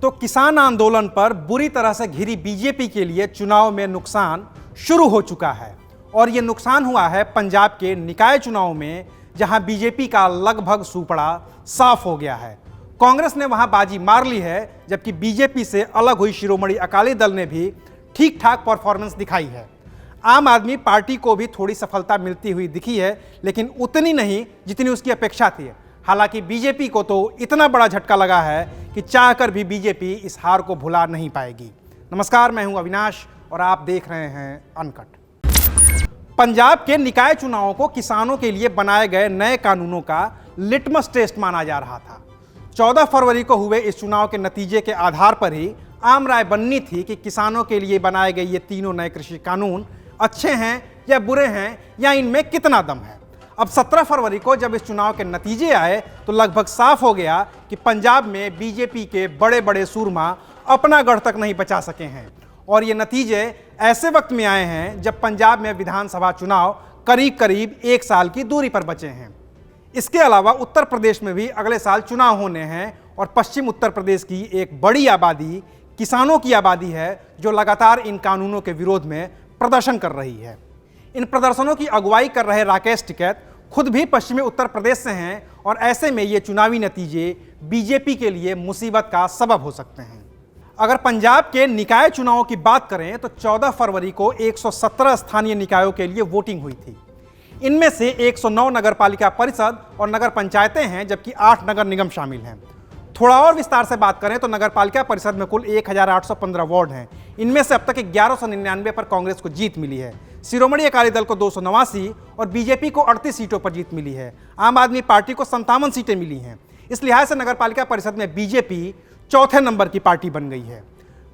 तो किसान आंदोलन पर बुरी तरह से घिरी बीजेपी के लिए चुनाव में नुकसान शुरू हो चुका है और ये नुकसान हुआ है पंजाब के निकाय चुनाव में, जहां बीजेपी का लगभग सुपड़ा साफ हो गया है। कांग्रेस ने वहां बाजी मार ली है, जबकि बीजेपी से अलग हुई शिरोमणि अकाली दल ने भी ठीक ठाक परफॉर्मेंस दिखाई है। आम आदमी पार्टी को भी थोड़ी सफलता मिलती हुई दिखी है, लेकिन उतनी नहीं जितनी उसकी अपेक्षा थी। हालांकि बीजेपी को तो इतना बड़ा झटका लगा है कि चाहकर भी बीजेपी इस हार को भुला नहीं पाएगी। नमस्कार, मैं हूं अविनाश और आप देख रहे हैं अनकट। पंजाब के निकाय चुनावों को किसानों के लिए बनाए गए नए कानूनों का लिटमस टेस्ट माना जा रहा था। 14 फरवरी को हुए इस चुनाव के नतीजे के आधार पर ही आम राय बननी थी कि किसानों के लिए बनाए गए ये तीनों नए कृषि कानून अच्छे हैं या बुरे हैं, या इनमें कितना दम है। अब 17 फरवरी को जब इस चुनाव के नतीजे आए तो लगभग साफ हो गया कि पंजाब में बीजेपी के बड़े बड़े सूरमा अपना गढ़ तक नहीं बचा सके हैं। और ये नतीजे ऐसे वक्त में आए हैं जब पंजाब में विधानसभा चुनाव करीब करीब 1 साल की दूरी पर बचे हैं। इसके अलावा उत्तर प्रदेश में भी अगले साल चुनाव होने हैं और पश्चिम उत्तर प्रदेश की एक बड़ी आबादी किसानों की आबादी है, जो लगातार इन कानूनों के विरोध में प्रदर्शन कर रही है। इन प्रदर्शनों की अगुवाई कर रहे राकेश टिकैत खुद भी पश्चिमी उत्तर प्रदेश से हैं और ऐसे में ये चुनावी नतीजे बीजेपी के लिए मुसीबत का सबब हो सकते हैं। अगर पंजाब के निकाय चुनावों की बात करें तो 14 फरवरी को 117 स्थानीय निकायों के लिए वोटिंग हुई थी। इनमें से 109 नगर पालिका परिषद और नगर पंचायतें हैं, जबकि 8 नगर निगम शामिल हैं। थोड़ा और विस्तार से बात करें तो नगर पालिका परिषद में कुल 1815 वार्ड हैं। इनमें से अब तक 1199 पर कांग्रेस को जीत मिली है। शिरोमणि अकाली दल को 289 और बीजेपी को 38 सीटों पर जीत मिली है। आम आदमी पार्टी को 57 सीटें मिली हैं। इस लिहाज से नगर पालिका परिषद में बीजेपी चौथे नंबर की पार्टी बन गई है।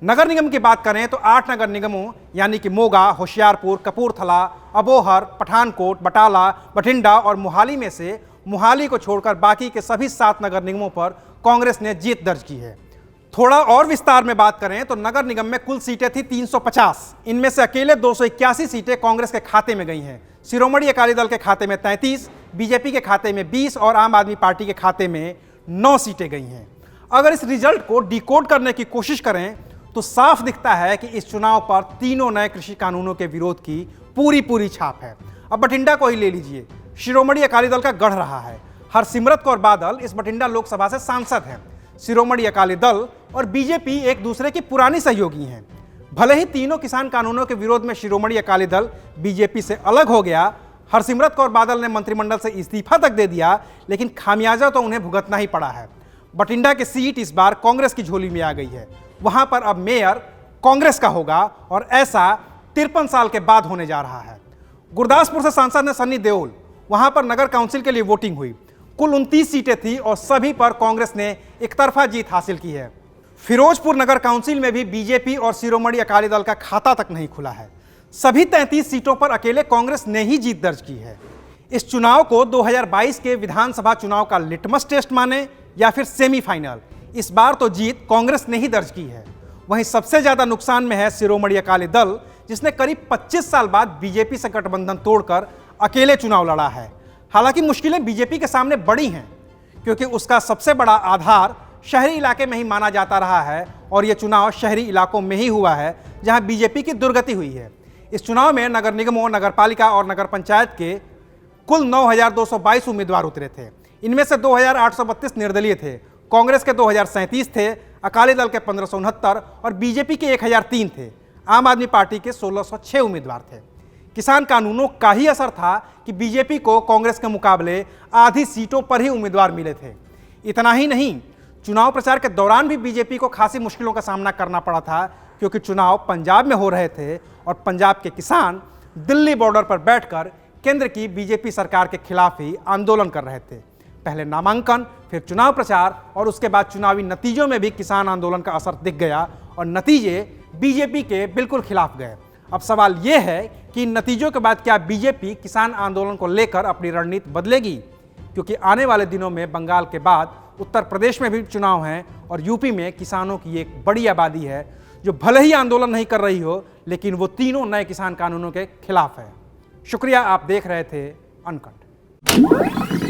नगर निगम की बात करें तो 8 नगर निगमों यानी कि मोगा, होशियारपुर, कपूरथला, अबोहर, पठानकोट, बटाला, बठिंडा और मोहाली में से मोहाली को छोड़कर बाकी के सभी 7 नगर निगमों पर कांग्रेस ने जीत दर्ज की है। थोड़ा और विस्तार में बात करें तो नगर निगम में कुल सीटें थी 350। इनमें से अकेले 281 सीटें कांग्रेस के खाते में गई हैं। शिरोमणि अकाली दल के खाते में 33, बीजेपी के खाते में 20 और आम आदमी पार्टी के खाते में 9 सीटें गई हैं। अगर इस रिजल्ट को डिकोड करने की कोशिश करें तो साफ दिखता है कि इस चुनाव पर तीनों नए कृषि कानूनों के विरोध की पूरी छाप है। अब बठिंडा को ही ले लीजिए, शिरोमणि अकाली दल का गढ़ रहा है। हरसिमरत कौर बादल इस बठिंडा लोकसभा से सांसद हैं। शिरोमणि अकाली दल और बीजेपी एक दूसरे की पुरानी सहयोगी हैं। भले ही तीनों किसान कानूनों के विरोध में शिरोमणि अकाली दल बीजेपी से अलग हो गया, हरसिमरत कौर बादल ने मंत्रिमंडल से इस्तीफा तक दे दिया, लेकिन खामियाजा तो उन्हें भुगतना ही पड़ा है। बठिंडा की सीट इस बार कांग्रेस की झोली में आ गई है। वहां पर अब मेयर कांग्रेस का होगा और ऐसा 53 साल के बाद होने जा रहा है। गुरदासपुर से सांसद ने सन्नी देओल, वहां पर नगर काउंसिल के लिए वोटिंग हुई। कुल 29 सीटें थी और सभी पर कांग्रेस ने एकतरफा जीत हासिल की है। फिरोजपुर नगर काउंसिल में भी बीजेपी और शिरोमणि अकाली दल का खाता तक नहीं खुला है। सभी 33 सीटों पर अकेले कांग्रेस ने ही जीत दर्ज की है। इस चुनाव को 2022 के विधानसभा चुनाव का लिटमस टेस्ट माने या फिर सेमीफाइनल, इस बार तो जीत कांग्रेस ने ही दर्ज की है। वहीं सबसे ज्यादा नुकसान में है शिरोमणि अकाली दल, जिसने करीब 25 साल बाद बीजेपी से गठबंधन तोड़कर अकेले चुनाव लड़ा है। हालांकि मुश्किलें बीजेपी के सामने बड़ी हैं, क्योंकि उसका सबसे बड़ा आधार शहरी इलाके में ही माना जाता रहा है और यह चुनाव शहरी इलाकों में ही हुआ है जहां बीजेपी की दुर्गति हुई है। इस चुनाव में नगर निगमों, नगर पालिका और नगर पंचायत के कुल 9222 उम्मीदवार उतरे थे। इनमें से 2832 निर्दलीय थे, कांग्रेस के 2037 थे, अकाली दल के 1569 और बीजेपी के 1003 थे। आम आदमी पार्टी के 1606 उम्मीदवार थे। किसान कानूनों का ही असर था कि बीजेपी को कांग्रेस के मुकाबले आधी सीटों पर ही उम्मीदवार मिले थे। इतना ही नहीं, चुनाव प्रचार के दौरान भी बीजेपी को खासी मुश्किलों का सामना करना पड़ा था, क्योंकि चुनाव पंजाब में हो रहे थे और पंजाब के किसान दिल्ली बॉर्डर पर बैठकर केंद्र की बीजेपी सरकार के खिलाफ ही आंदोलन कर रहे थे। पहले नामांकन, फिर चुनाव प्रचार और उसके बाद चुनावी नतीजों में भी किसान आंदोलन का असर दिख गया और नतीजे बीजेपी के बिल्कुल खिलाफ गए। अब सवाल यह है कि इन नतीजों के बाद क्या बीजेपी किसान आंदोलन को लेकर अपनी रणनीति बदलेगी, क्योंकि आने वाले दिनों में बंगाल के बाद उत्तर प्रदेश में भी चुनाव हैं और यूपी में किसानों की एक बड़ी आबादी है जो भले ही आंदोलन नहीं कर रही हो, लेकिन वो तीनों नए किसान कानूनों के खिलाफ है। शुक्रिया, आप देख रहे थे अनकट।